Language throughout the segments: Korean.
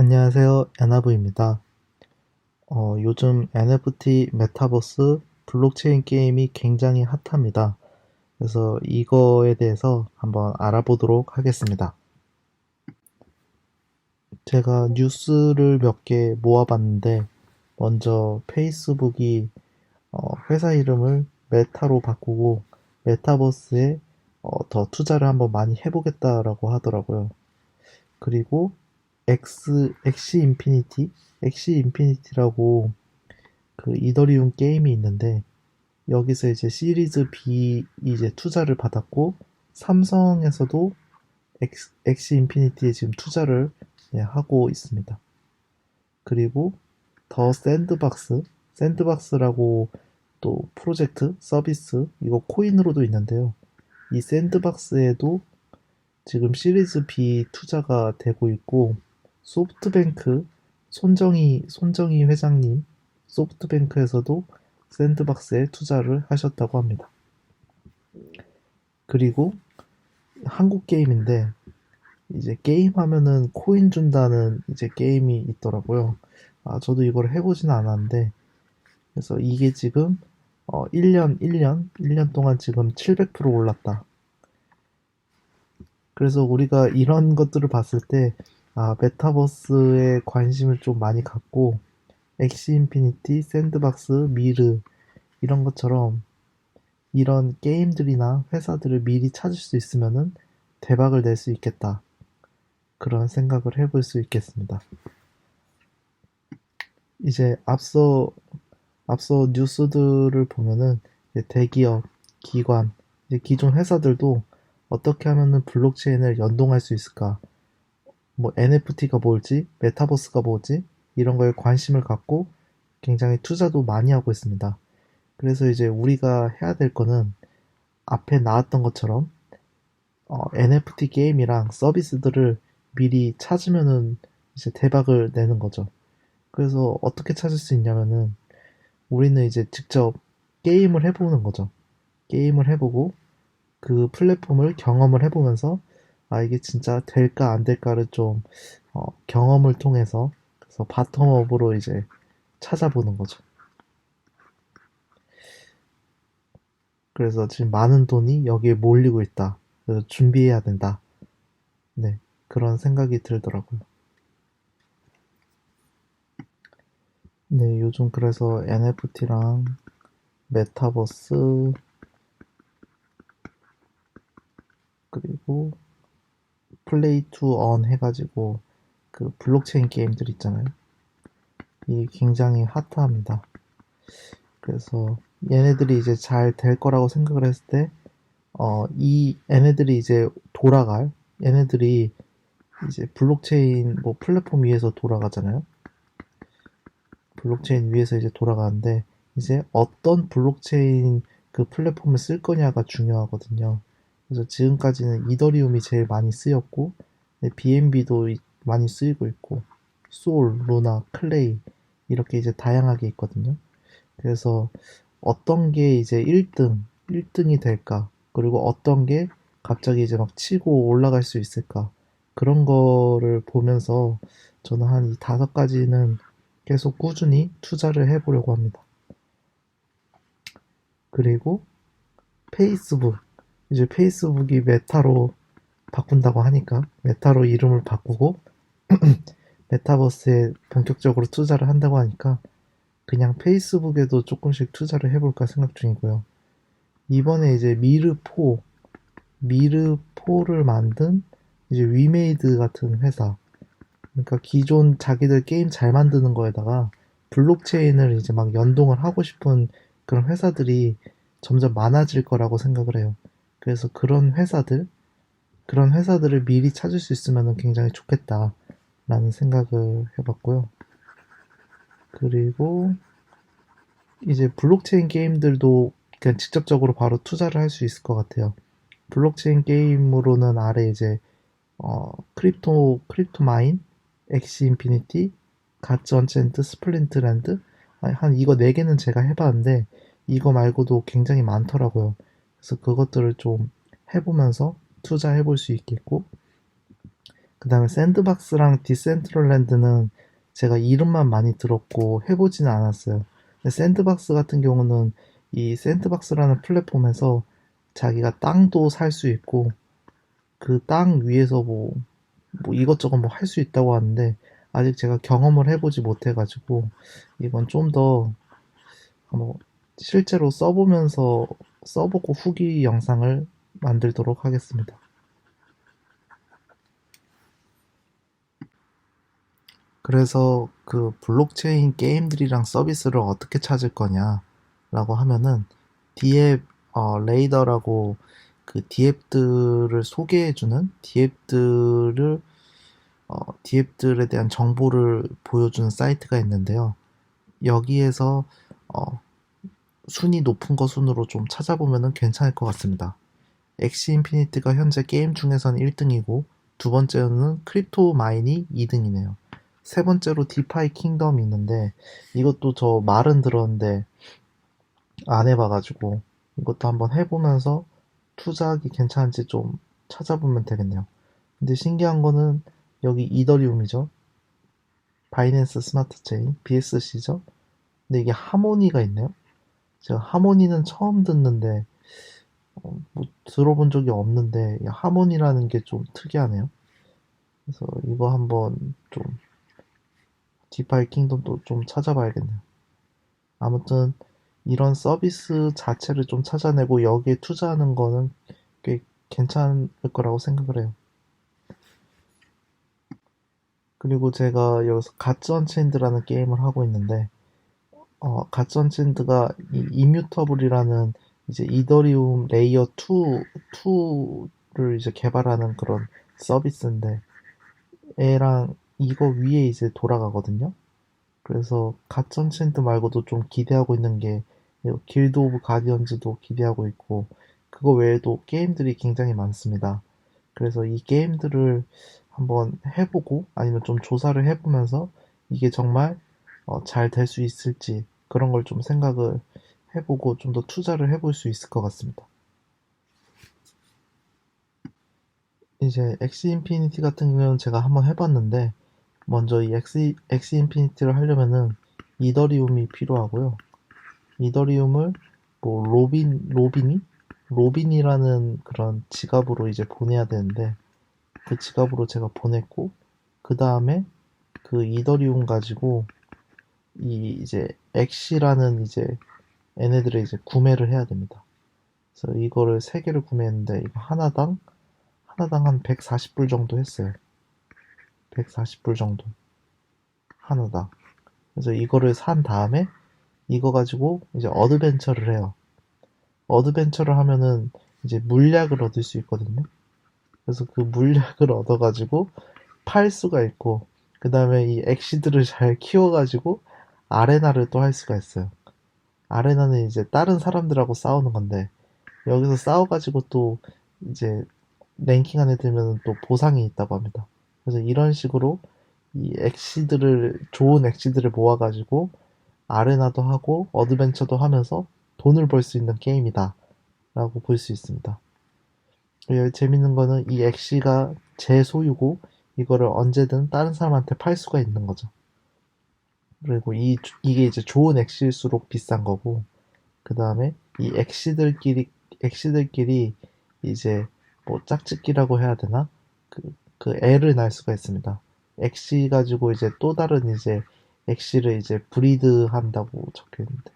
안녕하세요. 야나부입니다. 요즘 NFT, 메타버스, 블록체인 게임이 굉장히 핫합니다. 그래서 이거에 대해서 한번 알아보도록 하겠습니다. 제가 뉴스를 몇 개 모아봤는데, 먼저 페이스북이 회사 이름을 메타로 바꾸고 메타버스에 더 투자를 한번 많이 해보겠다라고 하더라고요. 그리고 엑시 인피니티라고 그 이더리움 게임이 있는데 여기서 이제 시리즈 B 이제 투자를 받았고 삼성에서도 엑시 인피니티에 지금 투자를 하고 있습니다. 그리고 더 샌드박스라고 또 프로젝트 서비스 이거 코인으로도 있는데요. 이 샌드박스에도 지금 시리즈 B 투자가 되고 있고 소프트뱅크 손정희 회장님 소프트뱅크에서도 샌드박스에 투자를 하셨다고 합니다. 그리고 한국 게임인데 이제 게임하면은 코인 준다는 이제 게임이 있더라고요. 저도 이걸 해보진 않았는데 그래서 이게 지금 1년 동안 지금 700% 올랐다. 그래서 우리가 이런 것들을 봤을 때, 메타버스에 관심을 좀 많이 갖고, 엑시 인피니티, 샌드박스, 미르, 이런 것처럼, 이런 게임들이나 회사들을 미리 찾을 수 있으면은 대박을 낼 수 있겠다. 그런 생각을 해볼 수 있겠습니다. 이제 앞서 뉴스들을 보면은, 이제 대기업, 기관, 이제 기존 회사들도 어떻게 하면은 블록체인을 연동할 수 있을까? 뭐 NFT가 뭘지, 메타버스가 뭐지, 이런 거에 관심을 갖고 굉장히 투자도 많이 하고 있습니다. 그래서 이제 우리가 해야 될 거는 앞에 나왔던 것처럼 NFT 게임이랑 서비스들을 미리 찾으면은 이제 대박을 내는 거죠. 그래서 어떻게 찾을 수 있냐면은 우리는 이제 직접 게임을 해보는 거죠. 게임을 해보고 그 플랫폼을 경험을 해보면서 이게 진짜 될까 안 될까를 좀 경험을 통해서 그래서 바텀업으로 이제 찾아보는 거죠. 그래서 지금 많은 돈이 여기에 몰리고 있다. 그래서 준비해야 된다. 네, 그런 생각이 들더라고요. 네, 요즘 그래서 NFT랑 메타버스 그리고 플레이 투 언 해가지고 그 블록체인 게임들 있잖아요. 이게 굉장히 핫합니다. 그래서 얘네들이 이제 잘 될 거라고 생각을 했을 때, 이 얘네들이 이제 얘네들이 이제 블록체인 뭐 플랫폼 위에서 돌아가잖아요. 블록체인 위에서 이제 돌아가는데, 이제 어떤 블록체인 그 플랫폼을 쓸 거냐가 중요하거든요. 그래서 지금까지는 이더리움이 제일 많이 쓰였고, BNB도 많이 쓰이고 있고, 솔, 루나, 클레이, 이렇게 이제 다양하게 있거든요. 그래서 어떤 게 이제 1등이 될까? 그리고 어떤 게 갑자기 이제 막 치고 올라갈 수 있을까? 그런 거를 보면서 저는 한 이 5가지는 계속 꾸준히 투자를 해보려고 합니다. 그리고 페이스북. 이제 페이스북이 메타로 바꾼다고 하니까 메타로 이름을 바꾸고 메타버스에 본격적으로 투자를 한다고 하니까 그냥 페이스북에도 조금씩 투자를 해볼까 생각 중이고요. 이번에 이제 미르포를 만든 이제 위메이드 같은 회사. 그러니까 기존 자기들 게임 잘 만드는 거에다가 블록체인을 이제 막 연동을 하고 싶은 그런 회사들이 점점 많아질 거라고 생각을 해요. 그래서 그런 회사들을 미리 찾을 수 있으면 굉장히 좋겠다라는 생각을 해봤고요. 그리고 이제 블록체인 게임들도 그냥 직접적으로 바로 투자를 할 수 있을 것 같아요. 블록체인 게임으로는 아래 이제 크립토 마인, 엑시 인피니티, 가츠 언챈트, 스플린트랜드 한 이거 4개는 제가 해봤는데 이거 말고도 굉장히 많더라고요. 그래서 그것들을 좀 해보면서 투자해볼 수 있겠고 그 다음에 샌드박스랑 디센트럴랜드는 제가 이름만 많이 들었고 해보지는 않았어요. 근데 샌드박스 같은 경우는 이 샌드박스라는 플랫폼에서 자기가 땅도 살 수 있고 그 땅 위에서 뭐 이것저것 뭐 할 수 있다고 하는데 아직 제가 경험을 해보지 못해가지고 이건 좀 더 한번 실제로 써보면서 써보고 후기 영상을 만들도록 하겠습니다. 그래서 그 블록체인 게임들이랑 서비스를 어떻게 찾을 거냐라고 하면은 디앱 레이더라고 그 디앱들을 소개해주는 디앱들에 대한 정보를 보여주는 사이트가 있는데요. 여기에서 어, 순위 높은 거 순으로 좀 찾아보면은 괜찮을 것 같습니다. 엑시 인피니트가 현재 게임 중에서는 1등이고 두 번째로는 크립토 마인이 2등이네요. 세 번째로 디파이 킹덤이 있는데 이것도 저 말은 들었는데 안 해봐가지고 이것도 한번 해보면서 투자하기 괜찮은지 좀 찾아보면 되겠네요. 근데 신기한 거는 여기 이더리움이죠. 바이낸스 스마트 체인, BSC죠. 근데 이게 하모니가 있네요. 제가 하모니는 처음 듣는데 뭐 들어본 적이 없는데 하모니라는 게 좀 특이하네요. 그래서 이거 한번 좀 디파이 킹덤도 좀 찾아봐야겠네요. 아무튼 이런 서비스 자체를 좀 찾아내고 여기에 투자하는 거는 꽤 괜찮을 거라고 생각을 해요. 그리고 제가 여기서 갓즈 언체인드라는 게임을 하고 있는데 갓즈 언체인드가 이 이뮤터블이라는 이제 이더리움 레이어 2를 이제 개발하는 그런 서비스인데 얘랑 이거 위에 이제 돌아가거든요. 그래서 갓전챈트 말고도 좀 기대하고 있는 게 길드 오브 가디언즈도 기대하고 있고 그거 외에도 게임들이 굉장히 많습니다. 그래서 이 게임들을 한번 해보고 아니면 좀 조사를 해보면서 이게 정말 잘 될 수 있을지 그런 걸 좀 생각을 해보고 좀 더 투자를 해볼 수 있을 것 같습니다. 이제 엑시 인피니티 같은 경우는 제가 한번 해봤는데 먼저 이 엑시 인피니티를 하려면은 이더리움이 필요하고요. 이더리움을 뭐 로빈이라는 그런 지갑으로 이제 보내야 되는데 그 지갑으로 제가 보냈고 그 다음에 그 이더리움 가지고 이 이제 엑시라는 이제 얘네들을 이제 구매를 해야 됩니다. 그래서 이거를 세 개를 구매했는데 이거 하나당 한 140불 정도 했어요. 140불 정도 하나당. 그래서 이거를 산 다음에 이거 가지고 이제 어드벤처를 해요. 어드벤처를 하면은 이제 물약을 얻을 수 있거든요. 그래서 그 물약을 얻어가지고 팔 수가 있고, 그 다음에 이 엑시드를 잘 키워가지고 아레나를 또 할 수가 있어요. 아레나는 이제 다른 사람들하고 싸우는 건데, 여기서 싸워가지고 또 이제 랭킹 안에 들면 또 보상이 있다고 합니다. 그래서 이런 식으로 좋은 엑시드를 모아가지고 아레나도 하고 어드벤처도 하면서 돈을 벌 수 있는 게임이다. 라고 볼 수 있습니다. 재밌는 거는 이 엑시가 제 소유고 이거를 언제든 다른 사람한테 팔 수가 있는 거죠. 그리고 이게 이제 좋은 엑시일수록 비싼 거고 그 다음에 이 엑시들끼리 이제 뭐 짝짓기라고 해야 되나? 그 애를 낳을 수가 있습니다. 엑시 가지고 이제 또 다른 이제 엑시를 이제 브리드 한다고 적혀 있는데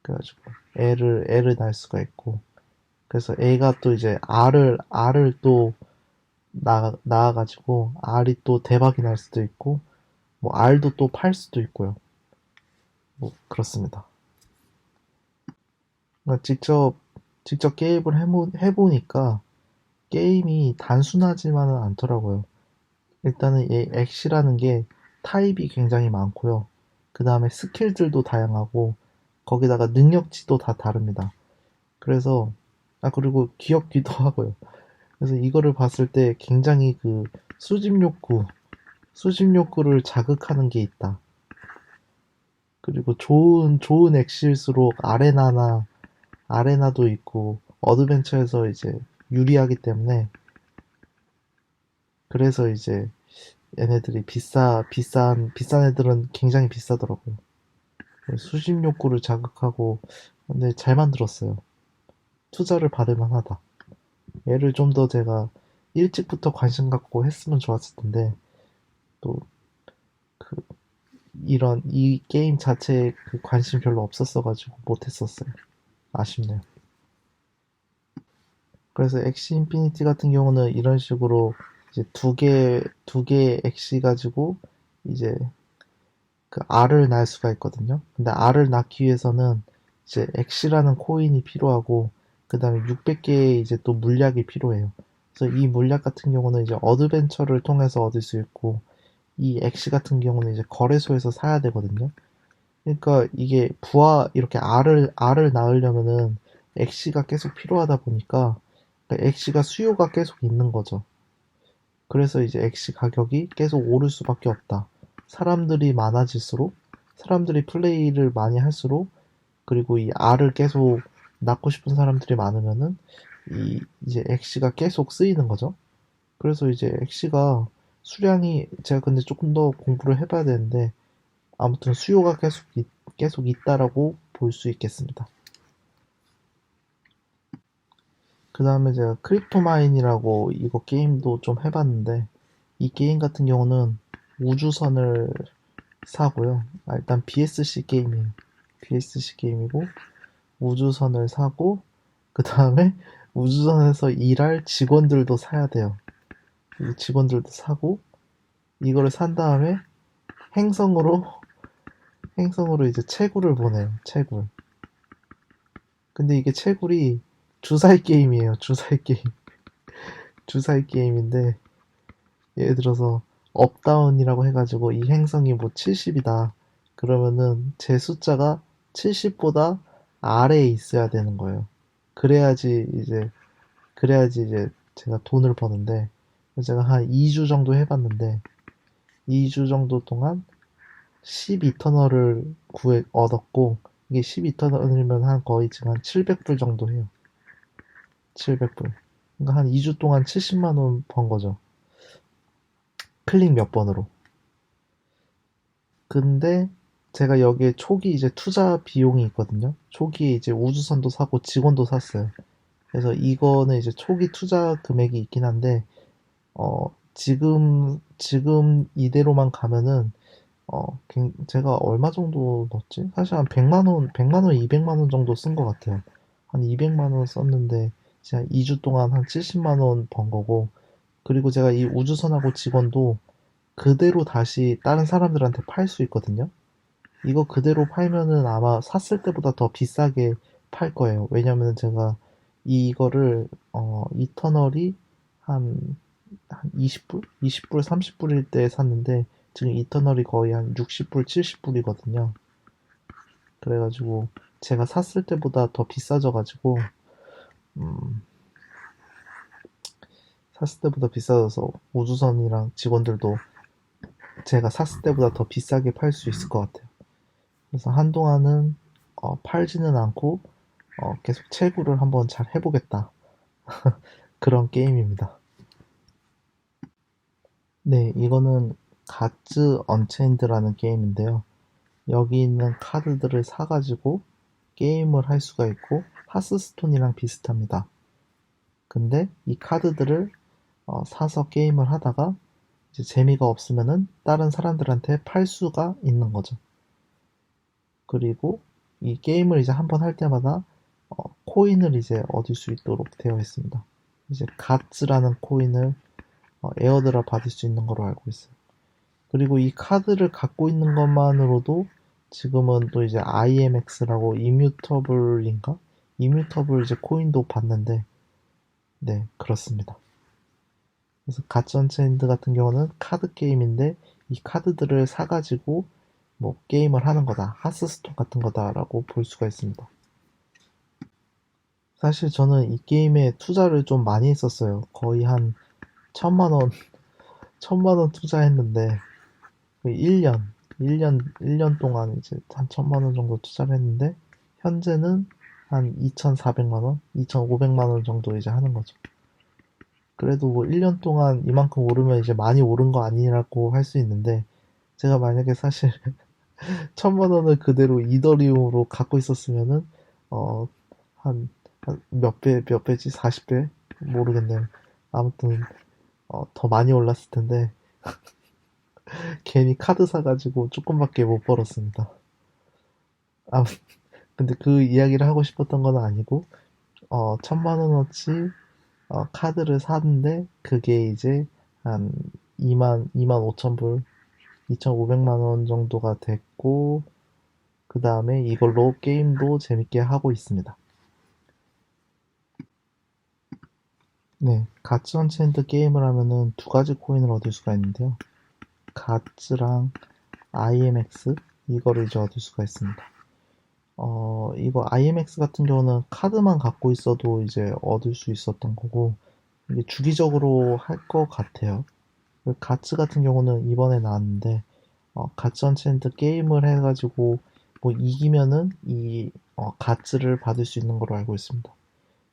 그래가지고 애를 낳을 수가 있고 그래서 애가 또 이제 알을 또 낳아가지고 알이 또 대박이 날 수도 있고 뭐 알도 또 팔 수도 있고요. 뭐 그렇습니다. 그러니까 직접 게임을 해보니까 게임이 단순하지만은 않더라고요. 일단은 이 엑시라는 게 타입이 굉장히 많고요. 그 다음에 스킬들도 다양하고 거기다가 능력치도 다 다릅니다. 그래서 그리고 귀엽기도 하고요. 그래서 이거를 봤을 때 굉장히 그 수집 욕구, 수집 욕구를 자극하는 게 있다. 그리고 좋은 엑시일수록 아레나도 있고, 어드벤처에서 이제 유리하기 때문에, 그래서 이제 얘네들이 비싼 애들은 굉장히 비싸더라고요. 수집 욕구를 자극하고, 근데 잘 만들었어요. 투자를 받을 만하다. 얘를 좀 더 제가 일찍부터 관심 갖고 했으면 좋았을 텐데, 또, 그, 이 게임 자체에 그 관심 별로 없었어가지고 못했었어요. 아쉽네요. 그래서 엑시 인피니티 같은 경우는 이런 식으로 이제 두 개 엑시 가지고 이제 그 알을 낳을 수가 있거든요. 근데 알을 낳기 위해서는 이제 엑시라는 코인이 필요하고 그 다음에 600개의 이제 또 물약이 필요해요. 그래서 이 물약 같은 경우는 이제 어드벤처를 통해서 얻을 수 있고 이 엑시 같은 경우는 이제 거래소에서 사야 되거든요. 그러니까 이게 이렇게 알을 낳으려면은 엑시가 계속 필요하다 보니까 그러니까 엑시가 수요가 계속 있는 거죠. 그래서 이제 엑시 가격이 계속 오를 수밖에 없다. 사람들이 많아질수록, 사람들이 플레이를 많이 할수록, 그리고 이 알을 계속 낳고 싶은 사람들이 많으면은, 이제 엑시가 계속 쓰이는 거죠. 그래서 이제 엑시가 제가 근데 조금 더 공부를 해봐야 되는데, 아무튼 수요가 계속 있다라고 볼 수 있겠습니다. 그 다음에 제가 크립토마인이라고 이거 게임도 좀 해봤는데, 이 게임 같은 경우는 우주선을 사고요. 일단 BSC 게임이에요. BSC 게임이고 우주선을 사고 그 다음에 우주선에서 일할 직원들도 사야 돼요. 이 직원들도 사고 이거를 산 다음에 행성으로 행성으로 이제 채굴을 보내요. 채굴. 근데 이게 채굴이 주사위 게임이에요. 주사위 게임. 주사위 게임인데 예를 들어서 업다운이라고 해가지고 이 행성이 뭐 70이다. 그러면은 제 숫자가 70보다 아래에 있어야 되는 거예요. 그래야지 이제 그래야지 이제 제가 돈을 버는데 제가 한 2주 정도 해봤는데 2주 정도 동안 12터널을 얻었고 이게 12터널이면 한 거의 지금 한 700불 정도 해요. 700불. 그러니까 한 2주 동안 70만 원 번 거죠. 클릭 몇 번으로. 근데 제가 여기에 초기 이제 투자 비용이 있거든요. 초기에 이제 우주선도 사고 직원도 샀어요. 그래서 이거는 이제 초기 투자 금액이 있긴 한데, 지금 이대로만 가면은, 제가 얼마 정도 넣었지? 사실 한 100만 원, 200만 원 정도 쓴 것 같아요. 한 200만 원 썼는데, 제가 2주 동안 한 70만 원 번 거고, 그리고 제가 이 우주선하고 직원도 그대로 다시 다른 사람들한테 팔 수 있거든요. 이거 그대로 팔면은 아마 샀을 때보다 더 비싸게 팔 거예요. 왜냐면은 제가 이거를 이터널이 한, 한 20불? 20불, 30불일 때 샀는데 지금 이터널이 거의 한 60불, 70불이거든요. 그래가지고 제가 샀을 때보다 더 비싸져가지고 음, 샀을 때보다 비싸져서 우주선이랑 직원들도 제가 샀을 때보다 더 비싸게 팔 수 있을 것 같아요. 그래서 한동안은 팔지는 않고 계속 채굴을 한번 잘 해보겠다. 그런 게임입니다. 네, 이거는 가츠 언체인드라는 게임인데요. 여기 있는 카드들을 사가지고 게임을 할 수가 있고 하스스톤이랑 비슷합니다. 근데 이 카드들을 사서 게임을 하다가 이제 재미가 없으면은 다른 사람들한테 팔 수가 있는 거죠. 그리고 이 게임을 이제 한번 할 때마다 코인을 이제 얻을 수 있도록 되어 있습니다. 이제 가츠라는 코인을 에어드랍 받을 수 있는 걸로 알고 있어요. 그리고 이 카드를 갖고 있는 것만으로도 지금은 또 이제 IMX라고 이뮤터블인가? 이뮤터블 이제 코인도 받는데, 네, 그렇습니다. 그래서 가전체인드 같은 경우는 카드 게임인데, 이 카드들을 사가지고 뭐 게임을 하는 거다. 하스스톤 같은 거다라고 볼 수가 있습니다. 사실 저는 이 게임에 투자를 좀 많이 했었어요. 거의 한 1000만 원, 1000만 원 투자했는데, 1년, 1년 동안 이제 한 1000만 원 정도 투자를 했는데, 현재는 한 2400만 원, 2500만 원 정도 이제 하는 거죠. 그래도 뭐 1년 동안 이만큼 오르면 이제 많이 오른 거 아니라고 할 수 있는데, 제가 만약에 사실 1,000만 원을 그대로 이더리움으로 갖고 있었으면은, 어, 한 몇 배지? 40배? 모르겠네요. 아무튼, 더 많이 올랐을 텐데, 괜히 카드 사가지고 조금밖에 못 벌었습니다. 아, 근데 그 이야기를 하고 싶었던 건 아니고, 1,000만 원어치, 카드를 샀는데, 그게 이제 한 2만 5천 불, 2,500만 원 정도가 됐고, 그 다음에 이걸로 게임도 재밌게 하고 있습니다. 네, 가츠 언체인드 게임을 하면은 두 가지 코인을 얻을 수가 있는데요. 가츠랑 IMX 이거를 이제 얻을 수가 있습니다. 이거 IMX 같은 경우는 카드만 갖고 있어도 이제 얻을 수 있었던 거고 이게 주기적으로 할 것 같아요. 가츠 같은 경우는 이번에 나왔는데 가츠 언체인드 게임을 해가지고 뭐 이기면은 이 가츠를 받을 수 있는 걸로 알고 있습니다.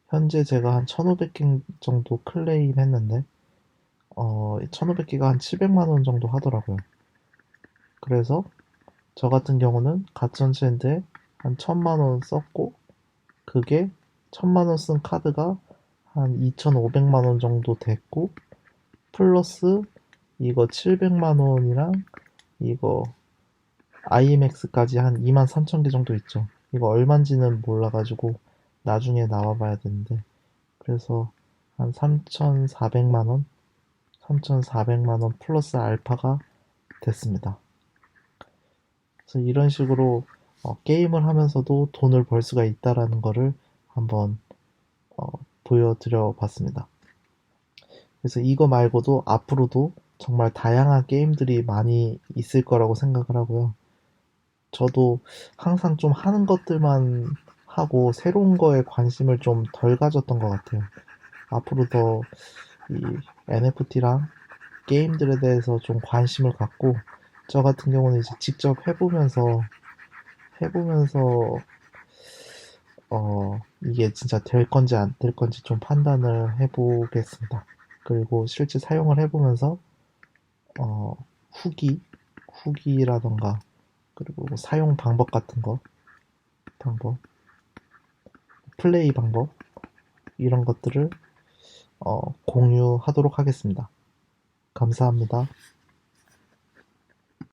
현재 제가 한 1,500개 정도 클레임 했는데 1,500개가 한 700만 원 정도 하더라고요. 그래서 저 같은 경우는 가천체인데 한 1,000만 원 썼고 그게 1,000만 원 쓴 카드가 한 2,500만 원 정도 됐고 플러스 이거 700만 원이랑 이거 IMX까지 한 2만 3천 개 정도 있죠. 이거 얼마인지는 몰라가지고 나중에 나와봐야 되는데 그래서 한 3,400만 원, 3,400만 원 플러스 알파가 됐습니다. 그래서 이런 식으로 게임을 하면서도 돈을 벌 수가 있다라는 거를 한번 어, 보여드려 봤습니다. 그래서 이거 말고도 앞으로도 정말 다양한 게임들이 많이 있을 거라고 생각을 하고요. 저도 항상 좀 하는 것들만 하고 새로운 거에 관심을 좀 덜 가졌던 것 같아요. 앞으로 더 이 NFT랑 게임들에 대해서 좀 관심을 갖고 저 같은 경우는 이제 직접 해보면서 이게 진짜 될 건지 안 될 건지 좀 판단을 해보겠습니다. 그리고 실제 사용을 해보면서 어, 후기 후기라던가 그리고 뭐 사용 방법 같은 거 방법 플레이 방법 이런 것들을 공유하도록 하겠습니다. 감사합니다.